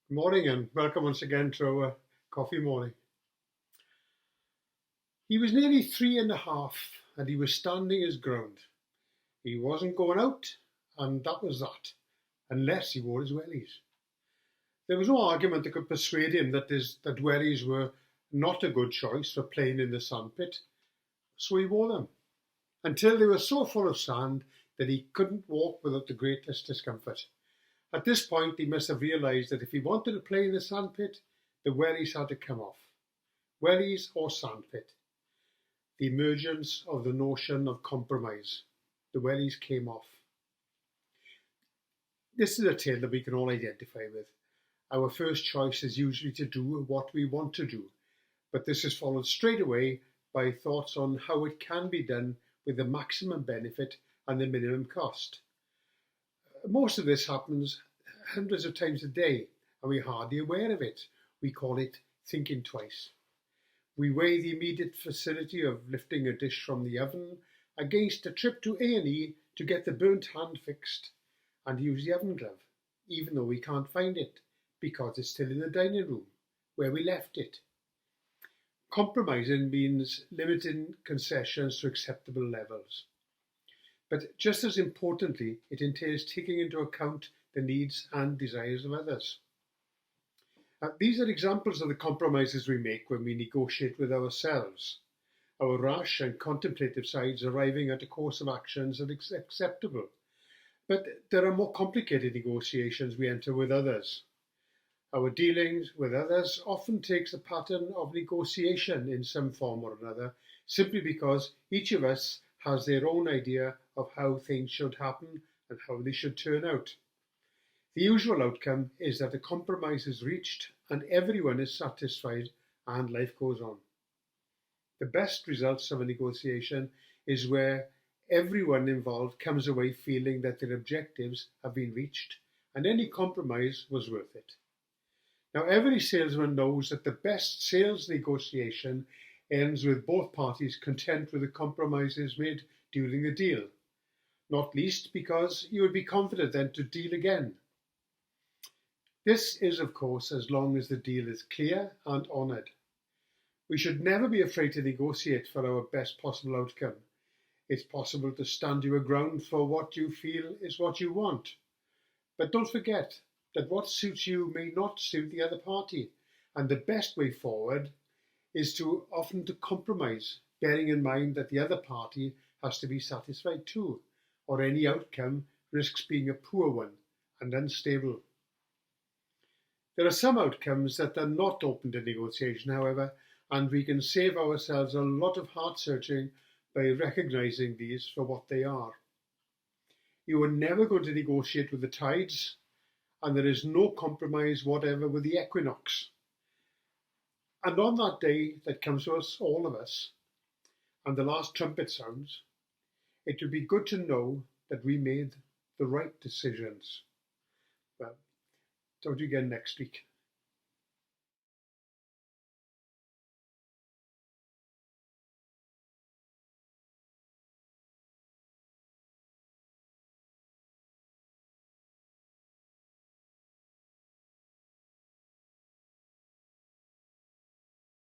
Good morning and welcome once again to our coffee morning. He was nearly 3.5 and he was standing his ground. He wasn't going out, and that was that, unless he wore his wellies. There was no argument that could persuade him that wellies were not a good choice for playing in the sandpit, so he wore them, until they were so full of sand that he couldn't walk without the greatest discomfort. At this point, he must have realised that if he wanted to play in the sandpit, the wellies had to come off. Wellies or sandpit. The emergence of the notion of compromise. The wellies came off. This is a tale that we can all identify with. Our first choice is usually to do what we want to do, but this is followed straight away by thoughts on how it can be done with the maximum benefit and the minimum cost. Most of this happens hundreds of times a day, and we're hardly aware of it. We call it thinking twice. We weigh the immediate facility of lifting a dish from the oven against a trip to A&E to get the burnt hand fixed and use the oven glove, even though we can't find it because it's still in the dining room where we left it. Compromising means limiting concessions to acceptable levels. But just as importantly, it entails taking into account the needs and desires of others. These are examples of the compromises we make when we negotiate with ourselves, our rash and contemplative sides arriving at a course of actions that is acceptable. But there are more complicated negotiations we enter with others. Our dealings with others often takes the pattern of negotiation in some form or another, simply because each of us has their own idea of how things should happen and how they should turn out. The usual outcome is that a compromise is reached and everyone is satisfied and life goes on. The best results of a negotiation is where everyone involved comes away feeling that their objectives have been reached and any compromise was worth it. Now, every salesman knows that the best sales negotiation ends with both parties content with the compromises made during the deal, not least because you would be confident then to deal again. This is, of course, as long as the deal is clear and honoured. We should never be afraid to negotiate for our best possible outcome. It's possible to stand your ground for what you feel is what you want. But don't forget that what suits you may not suit the other party, and the best way forward is to often to compromise, bearing in mind that the other party has to be satisfied too, or any outcome risks being a poor one and unstable. There are some outcomes that are not open to negotiation, however, and we can save ourselves a lot of heart searching by recognizing these for what they are. You are never going to negotiate with the tides, and there is no compromise whatever with the equinox. And on that day that comes to us, all of us, and the last trumpet sounds, it would be good to know that we made the right decisions. Well, talk to you again next week.